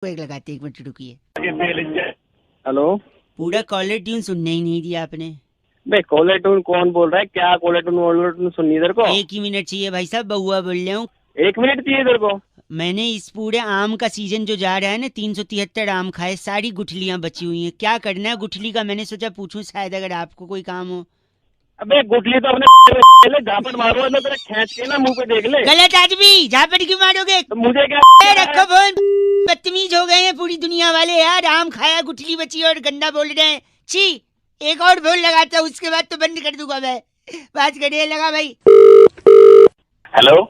एक लगाते, एक मिनट रुकिए। हेलो, पूरा कॉलर ट्यून सुनने ही नहीं दिया आपने। भाई कॉलर ट्यून कौन बोल रहा है? क्या कॉलर ट्यून सुननी इधर को? एक ही मिनट चाहिए भाई साहब, बउआ बोल रहा हूँ। 1 मिनट चाहिए इधर को? मैंने इस पूरे आम का सीजन जो जा रहा है ना, 373 आम खाए, सारी गुठलियां बची हुई हैं। क्या करना है गुठली का, मैंने सोचा पूछूं शायद अगर आपको कोई काम हो। अबे गुठली तो अपने झापट मारो ना, तेरा खींच के ना मुंह पे देख ले। गलत आदमी, झापड़ क्यों मारोगे? तो मुझे क्या रखो फोन। बदतमीज हो गए हैं पूरी दुनिया वाले यार। आम खाया, गुठली बची और गंदा बोल रहे हैं। छी, एक और फोन लगाता, उसके बाद तो बंद कर दूंगा मैं। बात करिए, लगा भाई। हेलो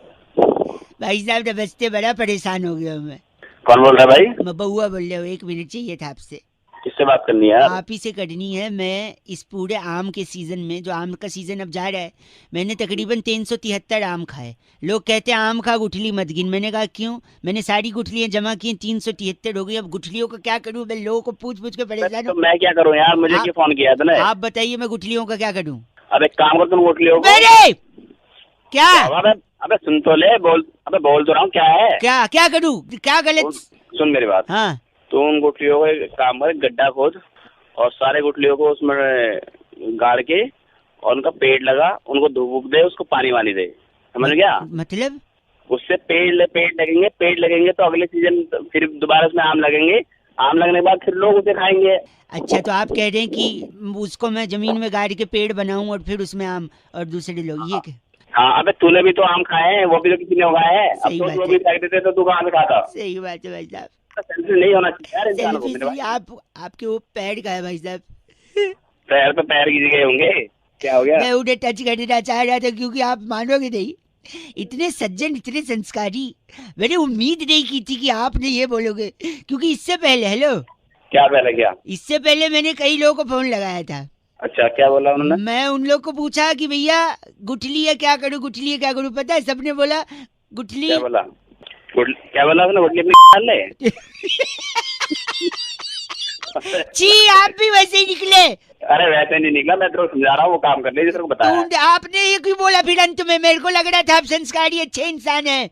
भाई साहब नमस्ते, बड़ा परेशान हो गया हूँ मैं। कौन बोल रहा है भाई? मैं बउआ बोल रहा हूँ। 1 मिनट चाहिए था आपसे। किससे बात करनी है यार? आप ही से करनी है। मैं इस पूरे आम के सीजन में, जो आम का सीजन अब जा रहा है, मैंने तकरीबन 373 आम खाए। लोग कहते हैं आम खा गुठली मत गिन। मैंने कहा क्यों? मैंने सारी गुठलियां जमा की, 373 हो गई। अब गुठलियों का क्या करूं? मैं लोगों को पूछ पूछ के परेशान तो हूं। मैं क्या करूँ यार? मुझे क्यों फोन किया तूने? आप बताइए, मैं गुठलियों का क्या करूं? अब एक काम कर, तुम गुठलियों को मेरे क्या अबे सुन तो ले, बोल तो रहा हूँ। क्या है? क्या क्या करूं? क्या गलत? सुन मेरी बात। हाँ, तुम गुठलियों को एक काम कर, गड्ढा खोद और सारे गुठलियों को उसमें गाड़ के और उनका पेड़ लगा, उनको धूप दे, उसको पानी वानी दे। समझ गया? मतलब उससे पेड़ लगेंगे तो अगले सीजन फिर दोबारा उसमें आम लगेंगे। आम लगने के बाद फिर लोग उसे खाएंगे। अच्छा, तो आप कह रहे हैं कि उसको मैं जमीन में गाड़ के पेड़ बनाऊं और फिर उसमें आम और दूसरे लोग, ये क्या? हाँ, अबे तूने भी तो आम खाए हैं, वो भी तो किसी ने उगाए हैं। अब सही तो बात वो है। भी फेंक देते तो तू कहाँ से खाता? सही बात है भाई साहब। सेल्फी नहीं होना चाहिए यार इंसान को। सेल्फी मेरे सही। भाई आप आपके वो पैर का है भाई साहब। पैर पे पैर गिर गए होंगे। क्या हो गया? मैं उन्हें टच करना चाह रहा था, क्योंकि आप मानोगे नहीं, इतने सज्जन, इतने संस्कारी, मैंने उम्मीद नहीं की थी कि आपने ये बोलोगे। क्योंकि इससे पहले, हेलो, क्या पहले क्या? इससे पहले मैंने कई लोगों को फोन लगाया था। अच्छा, क्या बोला उन्होंने? मैं उन लोग को पूछा कि भैया गुठली है क्या करूं, गुठली है क्या करूं? पता है सबने बोला गुठली। क्या बोला? क्या बोला उसने? गुठली अपनी डाल ले। जी, आप भी वैसे ही निकले। अरे वैसे नहीं निकला, मैं तेरे को समझा रहा हूँ, वो काम कर ले जो तेरे को बताया। तो आपने ये क्यों बोला फिर अंत में? मेरे को लग रहा था आप संस्कारी अच्छे इंसान हैं।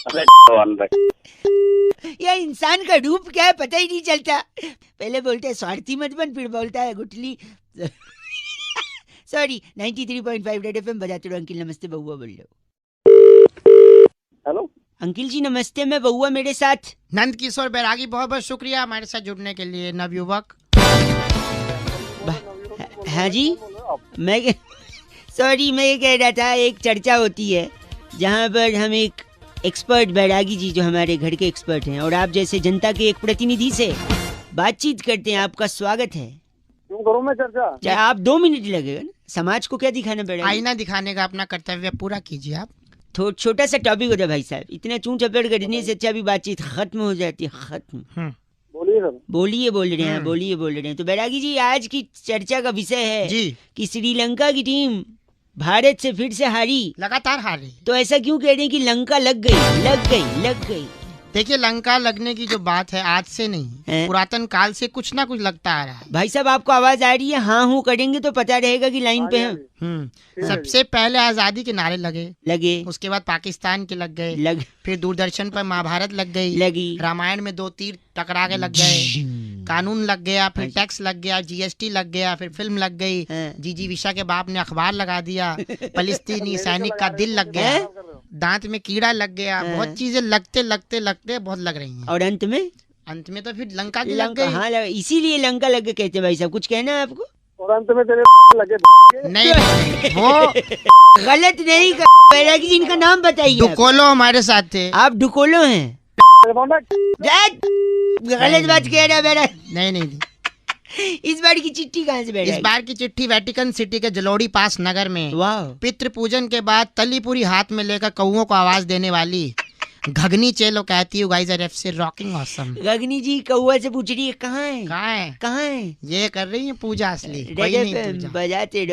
अबे यह इंसान का रूप क्या है पता ही नहीं चलता। पहले बोलते हैं स्वार्थी मत बन, फिर बोलता है गुठली। सॉरी, 93.5 रेड एफएम बजाते रहो। अंकिल नमस्ते, बउआ बोल रहे हो। हेलो अंकिल जी नमस्ते, मैं बउआ, मेरे साथ नंद किशोर बैरागी, बहुत बहुत शुक्रिया हमारे साथ जुड़ने के लिए, नवयुवक। हाँ जी, मैं सॉरी, मैं ये कह रहा था, एक चर्चा होती है जहाँ पर हम एक एक्सपर्ट, बैरागी जी जो हमारे घर के एक्सपर्ट हैं, और आप जैसे जनता के एक प्रतिनिधि से बातचीत करते हैं। आपका स्वागत है। क्यों करूँ मैं चर्चा? चाहे आप 2 मिनट लगेगा ना, समाज को क्या दिखाना पड़ेगा? आईना दिखाने का अपना कर्तव्य पूरा कीजिए आप। तो छोटा सा टॉपिक होता है भाई साहब, इतना चूं चपेट करने से अच्छा भी बातचीत खत्म हो जाती है। खत्म। बोलिए सर। बोलिए बोल रहे हैं, बोलिए बोल रहे हैं। तो बैरागी जी, आज की चर्चा का विषय है जी, कि श्रीलंका की टीम भारत से फिर से हारी। लगातार हार रही। तो ऐसा क्यों कह रहे हैं कि लंका लग गई, लग गई, लग गई? देखिए, लंका लगने की जो बात है आज से नहीं, है? पुरातन काल से कुछ ना कुछ लगता आ रहा है। भाई साहब आपको आवाज आ रही है? हाँ हूँ करेंगे तो पता रहेगा कि लाइन पे हैं। सबसे पहले आजादी के नारे लगे, उसके बाद पाकिस्तान के लग गए, लग फिर दूरदर्शन पर महाभारत लग गई, लगी, रामायण में 2 तीर टकरा के लग गए, कानून लग गया, फिर टैक्स लग गया, जीएसटी लग गया, फिर फिल्म लग गई, जीजी विशा के बाप ने अखबार लगा दिया, फलस्तीनी सैनिक का दिल लग गया, दांत में कीड़ा लग गया, बहुत चीजें लगते लगते लगते बहुत लग रही हैं। और अंत में तो फिर लंका की लग गई। हाँ, इसीलिए लंका लग गए कहते हैं। भाई साहब कुछ कहना है आपको? और अंत में तेरे लगे नहीं, वो गलत नहीं कर। बैरागी जी, इनका नाम बताइए। डुकोलो हमारे साथ थे। आप डुकोलो हैं? गलत बात कह रहा है बेरा। नहीं। इस बार की चिट्ठी कहाँ से बैठा? इस बार की चिट्ठी वेटिकन सिटी के जलोड़ी पास नगर में। वाह। पितृ पूजन के बाद तली पूरी हाथ में लेकर कौओं को आवाज देने वाली घगनी चेलो कहती है guys are FC rocking awesome. Gagni ji कौआ से पूछ रही है कहाँ है, कहाँ है? ये कर रही है पूजा असली। कोई नहीं पूजा। बजाते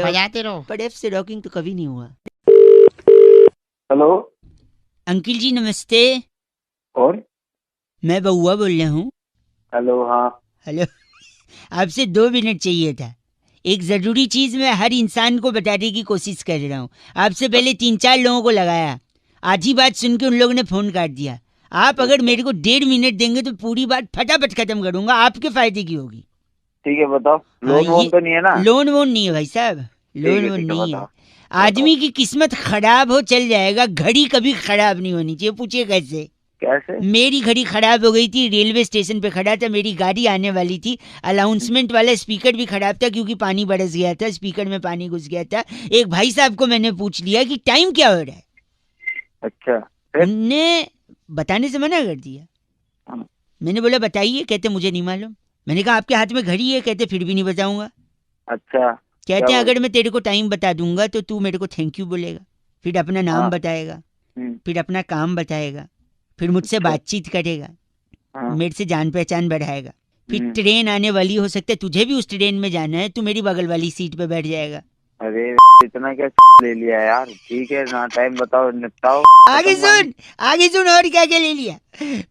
रहो। पर एफ से रॉकिंग तो कभी नहीं हुआ। हेलो अंकिल जी नमस्ते। और मैं बउआ बोल रहा हूँ। हेलो। हाँ हेलो। आपसे 2 मिनट चाहिए था। एक जरूरी चीज मैं हर इंसान को बताने की कोशिश कर रहा हूँ। आपसे पहले 3-4 लोगों को लगाया, आधी बात सुन के उन लोगों ने फोन काट दिया। आप अगर मेरे को 1.5 मिनट देंगे तो पूरी बात फटाफट खत्म करूंगा, आपके फायदे की होगी। ठीक है बताओ, लोन वोन तो नहीं है ना? लोन वोन नहीं है भाई साहब, लोन वोन नहीं है। आदमी की किस्मत खराब हो चल जाएगा, घड़ी कभी खराब नहीं होनी चाहिए। पूछिए कैसे? कैसे? मेरी घड़ी खराब हो गई थी, रेलवे स्टेशन पे खड़ा था, मेरी गाड़ी आने वाली थी, अनाउंसमेंट वाला स्पीकर भी खराब था क्योंकि पानी बरस गया था, स्पीकर में पानी घुस गया था। एक भाई साहब को मैंने पूछ लिया कि टाइम क्या हो रहा है, अच्छा उनने बताने से मना कर दिया। हाँ। मैंने बोला बताइए, कहते मुझे नहीं मालूम। मैंने कहा आपके हाथ में घड़ी है, कहते फिर भी नहीं बताऊंगा। अच्छा कहते क्या हैं अगर मैं तेरे को टाइम बता दूंगा तो तू मेरे को थैंक यू बोलेगा, फिर अपना नाम हाँ। बताएगा, हम्म, फिर अपना काम बताएगा, फिर मुझसे अच्छा। बातचीत करेगा, हाँ, मेरे से जान पहचान बढ़ाएगा, फिर हम्म। ट्रेन आने वाली हो सकता है तुझे भी उस ट्रेन में जाना है, तू मेरी बगल वाली सीट पे बैठ जाएगा। अरे इतना क्या ले लिया यार? ठीक है ना, टाइम बताओ, निपटाओ। आगे खत्म बात। सुन, आगे सुन, और क्या क्या ले लिया।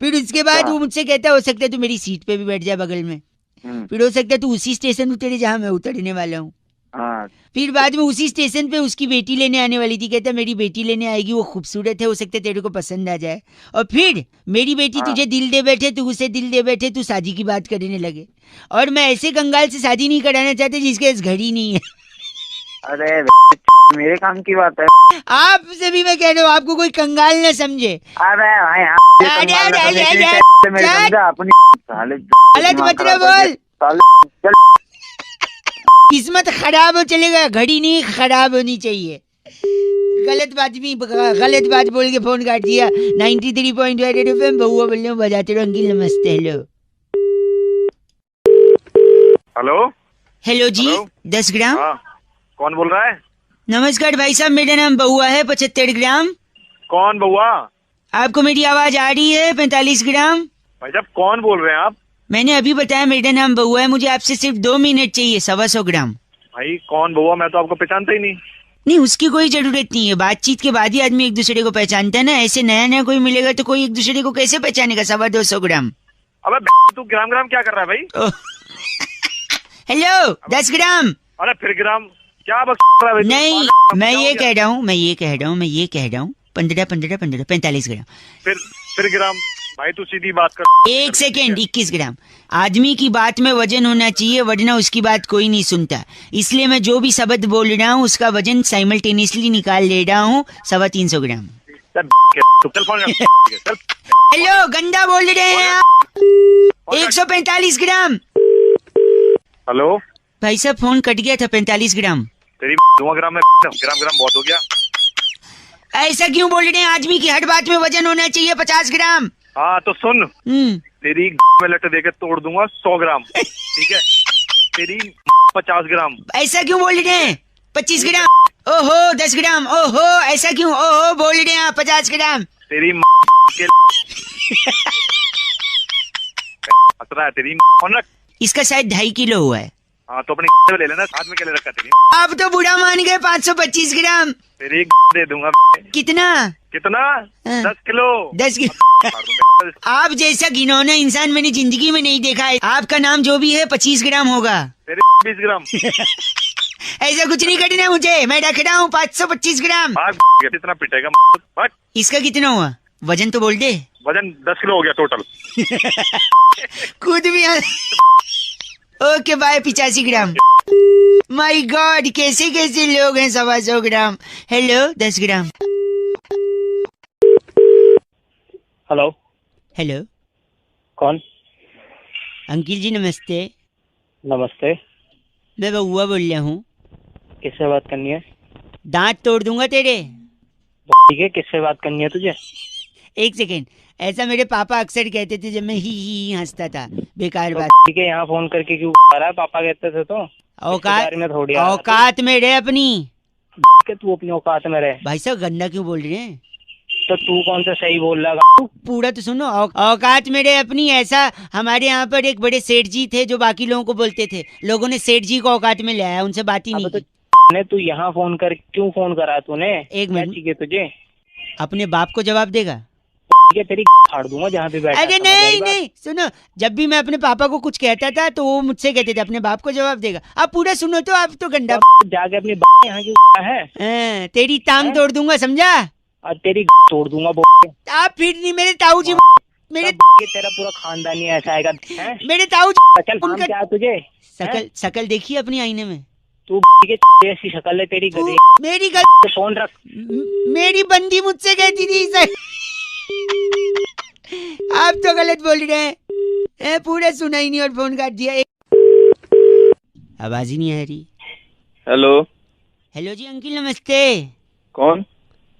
फिर उसके बाद क्या? वो मुझसे कहता है हो सकता है तू मेरी सीट पे भी बैठ जाए बगल में, फिर हो सकता है तू उसी स्टेशन उतरे जहाँ मैं उतरने वाला हूँ। हाँ, फिर बाद में उसी स्टेशन पे उसकी बेटी लेने आने वाली थी, कहता मेरी बेटी लेने आएगी, वो खूबसूरत है, हो सकता है तेरे को पसंद आ जाए। और फिर मेरी बेटी हाँ। तुझे दिल दे बैठे, तू उसे दिल दे बैठे, तू शादी की बात करने लगे। और मैं ऐसे कंगाल से शादी नहीं कराना चाहते जिसके पास घड़ी नहीं है। अरे मेरे काम की बात है। आपसे भी मैं कह रहा हूँ, आपको कोई कंगाल न समझे। अरे भाई अरे, अरे, अरे, अरे, चल। अपनी साले गलत मत ना बोल, साले चल। किस्मत खराब हो चलेगा, घड़ी नहीं खराब होनी चाहिए। गलत बात बोल के फोन काट दिया। 93.8 FM बहुआ बोल रहे हो, बजाते रहो अंकिल। नमस्ते। हेलो हेलो हेलो जी। हेलो। 10 ग्राम। हाँ, कौन बोल रहा है? नमस्कार भाई साहब, मेरा नाम बहुआ है। 75 ग्राम। कौन बउआ? आपको मेरी आवाज आ रही है? 45 ग्राम। भाई साहब कौन बोल रहे हैं आप? मैंने अभी बताया मेरा नाम बहुआ है, मुझे आपसे सिर्फ 2 मिनट चाहिए। 125 ग्राम। भाई कौन बउआ? मैं तो आपको पहचानता ही नहीं। नहीं, उसकी कोई जरूरत नहीं है, बातचीत के बाद ही आदमी एक दूसरे को पहचानता है ना। ऐसे नया नया कोई मिलेगा तो कोई एक दूसरे को कैसे पहचानेगा? 225 ग्राम। अबे तू ग्राम ग्राम क्या कर रहा है भाई? हेलो 10 ग्राम। अरे फिर ग्राम क्या बक रहा है भाई? नहीं, तू मैं क्या ये हो गया? कह रहा हूँ 15 15 15 45 ग्राम। फिर ग्राम भाई, तू सीधी बात कर। 1 सेकेंड। 21 ग्राम। आदमी की बात में वजन होना चाहिए, वरना उसकी बात कोई नहीं सुनता। इसलिए मैं जो भी शब्द बोल रहा हूँ उसका वजन साइमल्टेनियसली निकाल ले रहा हूँ। 325 ग्राम। चल फोन कर। चल। हेलो, गंदा बोल रहे हैं आप। 145 ग्राम। हेलो भाई साहब फोन कट गया था। 45 ग्राम। तेरी दूंगा ग्राम में। ग्राम ग्राम बहुत हो गया। ऐसा क्यों बोल रहे हैं? आदमी की हर बात में वजन होना चाहिए। 50 ग्राम। हाँ तो सुन, हम्म। तेरी में लट देके तोड़ दूंगा 100 ग्राम। ठीक है, तेरी 50 ग्राम। ऐसा क्यों बोल रहे हैं? 25 ग्राम। ओहो 10 ग्राम। ओहो ऐसा क्यों? ओहो बोल रहे हैं आप। 50 ग्राम। तेरी के खतरा है तेरी। फोन रख। इसका शायद 2.5 किलो हुआ है। हाँ तो अपने ले लेना, हाथ में क्या ले रखा तेरी? आप तो बुरा मान गए। 525 ग्राम। तेरी दे दूंगा। कितना? कितना? हाँ। 10 किलो। 10 किलो। मार दूंगा। आप जैसा घिनौना इंसान मैंने जिंदगी में नहीं देखा है। आपका नाम जो भी है 25 ग्राम होगा। तेरी 20 ग्राम। ऐसा कुछ नहीं करना मुझे, मैं रख रहा हूँ 525 ग्राम। भाग, कितना पिटेगा? भाग। इसका कितना हुआ? वजन तो बोल दे। वजन 10 किलो हो गया टोटल। खुद भी ओके बाय। 85 ग्राम। माय गॉड, कैसे कैसे लोग हैं। 125 ग्राम। हेलो 10 ग्राम। हेलो, हेलो कौन? अंकिल जी नमस्ते। नमस्ते, मैं बउआ बोल रहा हूँ। किससे बात करनी है? दांत तोड़ दूंगा तेरे। ठीक है, किससे बात करनी है तुझे? 1 सेकेंड। ऐसा मेरे पापा अक्सर कहते थे जब मैं ही हंसता था। बेकार बात। ठीक है, यहाँ फोन करके क्यों आ रहा है? पापा कहते थे तो औकात में थोड़ी आ रहा था। औकात में रहे अपनी। कि तू अपनी औकात में रहे। भाई साहब गंदा क्यों बोल रहे हैं? तो तू कौन सा सही बोल रहा है? पूरा तो सुनो। औकात में रहे अपनी। ऐसा हमारे यहाँ पर एक बड़े सेठ जी थे जो बाकी लोगों को बोलते थे। लोगों ने सेठ जी को औकात में ले आया, उनसे बात ही नहीं अबे की। तो तू यहाँ फोन कर क्यों फोन करा तूने? एक क्या मिनट। चाहिए तुझे? अपने बाप को जवाब देगा? ठीक है, तेरी फाड़ दूंगा जहाँ पे बैठा। अरे समझ आई नहीं बात? नहीं, सुनो। जब भी मैं अपने पापा को कुछ कहता था तो वो मुझसे कहते थे अपने बाप को जवाब देगा। आप पूरा सुनो तो आप तो गंदा। तो जाके अपनी बात यहाँ क्यों है? तेरी टांग हैं? तोड़ दूंगा, समझा? और तेरी तोड़ दूंगा। आप फिर नहीं मेरे ताऊ जी। मेरे ये तेरा पूरा खानदानी ऐसा आएगा हैं? मेरे ताऊ चल काम उनका- क्या है तुझे? शकल देखी अपनी आईने में? तू के ऐसी शक्ल है तेरी गधे। मेरी गल फोन रख। मेरी बंदी मुझसे कहती थी सर। आप तो गलत बोल रहे हैं। पूरा सुना ही नहीं और फोन काट दिया। आवाज ही नहीं आ रही। हेलो, हेलो जी अंकिल नमस्ते। कौन?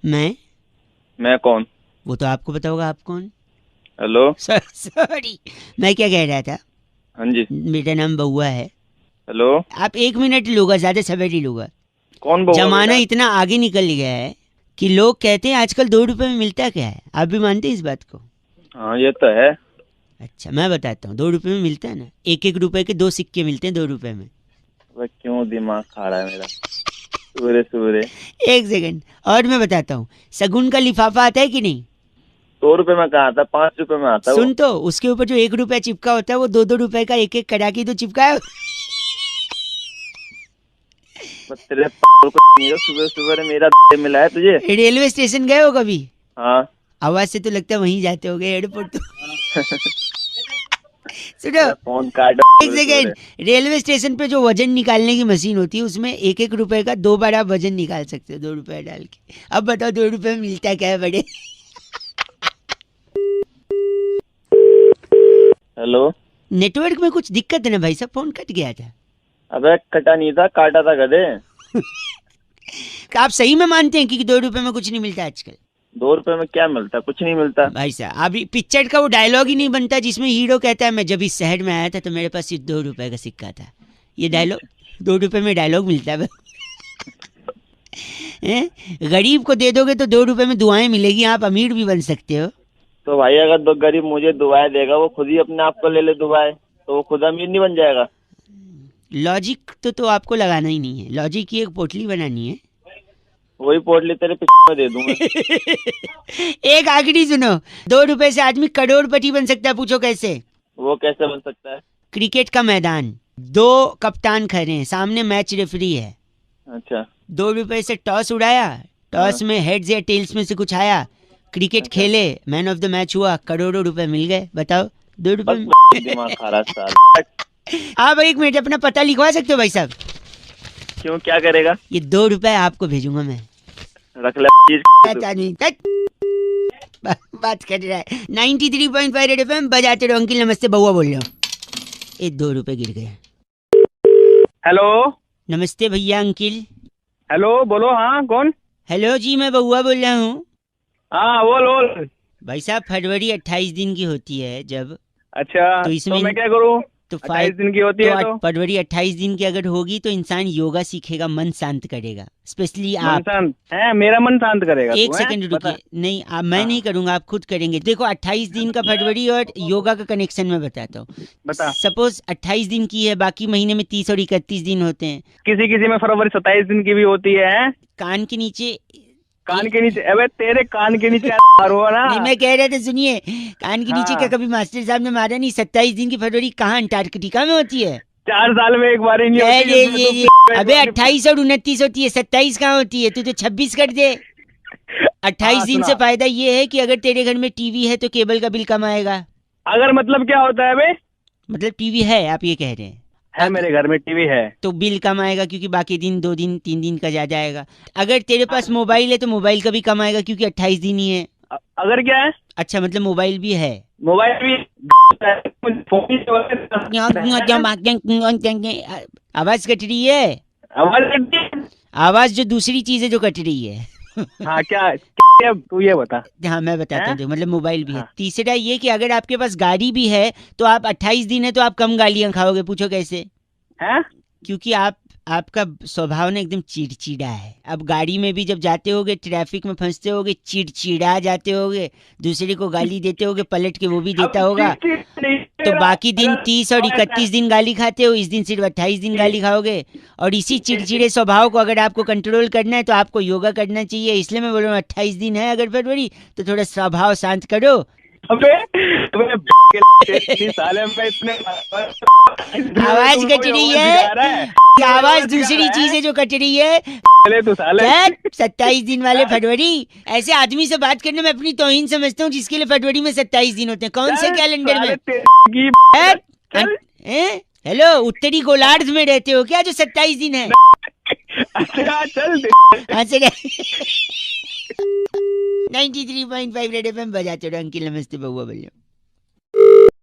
मैं कौन? वो तो आपको पता होगा, आप कौन? हेलो, सॉरी, मैं क्या कह रहा था, हाँ जी, मेरा नाम बउआ है। हेलो, आप 1 मिनट लूँगा, ज्यादा समय नहीं लूँगा। कौन बोल? जमाना इतना आगे निकल गया है कि लोग कहते हैं आजकल 2 रुपए में मिलता क्या है। आप भी मानते हैं इस बात को? हाँ ये तो है। अच्छा मैं बताता हूँ, 2 रुपए में मिलता है ना। 1-1 रुपए के 2 सिक्के मिलते हैं 2 रुपए में। वह क्यों दिमाग खा रहा है मेरा? सूरे 1 सेकंड और मैं बताता हूँ, शगुन का लिफाफा आता है कि नहीं? 2 रुपए में कहा था, 5 रुपए में आता है। सुन तो, उसके ऊपर जो 1 रुपया चिपका होता है वो 2-2 रुपए का 1-1 कड़ा के तो चिपका है। तेरे सुबह मेरा मिला है तुझे? रेलवे स्टेशन गए हो कभी? हाँ। आवाज से तो लगता है वहीं जाते होगे, एयरपोर्ट तो। सुनो, फोन काट। 1 सेकेंड, रेलवे स्टेशन पे जो वजन निकालने की मशीन होती है उसमें 1-1 रुपए का 2 बार आप वजन निकाल सकते हो 2 रुपए डाल के। अब बताओ 2 रुपए में मिलता क्या है बड़े? हेलो, नेटवर्क में कुछ दिक्कत है ना भाई साहब, फोन कट गया था। अबे कटा नहीं था, काटा था गधे। आप सही में मानते हैं कि 2 रुपए में कुछ नहीं मिलता आजकल? 2 रुपए में क्या मिलता? कुछ नहीं मिलता भाई साहब, अभी पिक्चर का वो डायलॉग ही नहीं बनता जिसमें हीरो कहता है मैं जब इस शहर में आया था तो मेरे पास सिर्फ 2 रुपए का सिक्का था। ये डायलॉग 2 रुपए में डायलॉग मिलता है। गरीब को दे दोगे तो 2 रुपए में दुआएं मिलेगी, आप अमीर भी बन सकते हो। तो भाई अगर दो गरीब मुझे दुआएं देगा, वो खुद ही अपने आप को ले ले दुआएं, तो वो खुद अमीर नहीं बन जाएगा? लॉजिक तो आपको लगाना ही नहीं है, लॉजिक की एक पोटली बनानी है। वही पोटली तेरे पीछे में दे दूंगा। एक आखिरी सुनो, 2 रुपए से आदमी करोड़पति बन सकता है, पूछो कैसे? वो कैसे बन सकता है? क्रिकेट का मैदान, 2 कप्तान खड़े हैं, सामने मैच रेफरी है। अच्छा, 2 रुपए से टॉस उड़ाया, टॉस में हेड्स या टेल्स में से कुछ आया, क्रिकेट खेले, मैन ऑफ द मैच हुआ, करोड़ों रुपए मिल गए। बताओ 2 रुपए में? दिमाग खा रहा साल। आप 1 मिनट अपना पता लिखवा सकते हो भाई साहब? क्यों, क्या करेगा? ये 2 रुपए आपको भेजूंगा मैं। रख ले चीज। पता नहीं, बात कर रहा है। 93.5 रेड एफएम बजाते रहो। अंकिल नमस्ते, बउआ बोल रहा हूँ। ये 2 रुपए गिर गए। हेलो नमस्ते भैया अंकिल। हेलो, बोलो। हाँ कौन? हेलो जी, मैं बउआ बोल रहा हूँ। हाँ बोल बोल। भाई साहब फरवरी 28 दिन की होती है जब, अच्छा तो इसमें मैं क्या करूँ? तो 28 दिन की होती है तो फरवरी 28 दिन की अगर होगी तो इंसान योगा सीखेगा, मन शांत करेगा। स्पेशली मन आप। शांत है, मेरा मन शांत करेगा। 1 तू, हैं? सेकंड बता। रुकिए, नहीं मैं नहीं करूंगा, आप खुद करेंगे। देखो 28 दिन का फरवरी और योगा का कनेक्शन मैं बताता हूँ। बता। सपोज 28 दिन की है, बाकी महीने में 30 और 31 दिन होते हैं। किसी किसी में फरवरी 27 दिन की भी होती है। कान के नीचे, कान के नीचे? अबे तेरे कान के नीचे मारो ना। नहीं मैं कह रहा था सुनिए, कान के नीचे हाँ। क्या कभी मास्टर साहब ने मारा नहीं? 27 दिन की फरवरी कहाँ अंटार्कटिका में होती है? 4 साल में एक बार ही नहीं ये होती ये जिसमें ये तू- ये अबे 28 और 29 होती है, 27 कहाँ होती है? तू तो 26 कर दे। 28 हाँ, दिन सुना। से फायदा ये है कि अगर तेरे घर में टीवी है तो केबल का बिल कम आएगा। अगर मतलब क्या होता है बे? मतलब टीवी है, आप ये कह रहे हैं? है, मेरे घर में टीवी है। तो बिल कम आएगा क्योंकि बाकी दिन 2 दिन 3 दिन का ज्यादा आएगा। अगर तेरे पास मोबाइल है तो मोबाइल का भी कम आएगा क्योंकि 28 दिन ही है। अगर क्या है? अच्छा मतलब मोबाइल भी है। मोबाइल भी फोन ही आवाज कट रही है, आवाज कटती है? आवाज जो दूसरी चीज है जो कट रही है। हाँ क्या तू ये बता। हाँ मैं बताता हैं? हूँ, मतलब मोबाइल भी है। हाँ। तीसरा ये कि अगर आपके पास गाड़ी भी है तो आप 28 दिन है तो आप कम गालियां खाओगे। पूछो कैसे? हैं? क्योंकि आपका स्वभाव ना एकदम चिड़चिड़ा है। अब गाड़ी में भी जब जाते होगे, ट्रैफिक में फंसते होगे, चिड़चिड़ा जाते होगे, दूसरे को गाली देते होगे, पलट के वो भी देता होगा। तो बाकी दिन 30 और 31 दिन गाली खाते हो, इस दिन सिर्फ 28 दिन गाली खाओगे। और इसी चिड़चिड़े स्वभाव को अगर आपको कंट्रोल करना है तो आपको योगा करना चाहिए। इसलिए मैं बोल रहा हूँ 28 दिन है अगर फरवरी तो थोड़ा स्वभाव शांत करो। साले में इतने आवाज कट रही है, आवाज दूसरी चीज है जो कट रही है। चले तू साले। 27 दिन वाले फरवरी, ऐसे आदमी से बात करने में अपनी तौहीन समझता हूँ जिसके लिए फरवरी में 27 दिन होते हैं। कौन से कैलेंडर में? हेलो, उत्तरी गोलार्ध में रहते हो क्या जो 27 दिन है? अच्छा चल 93.5 रेड एफएम बजाते रहो। अंकिल नमस्ते, बउआ बोलिए।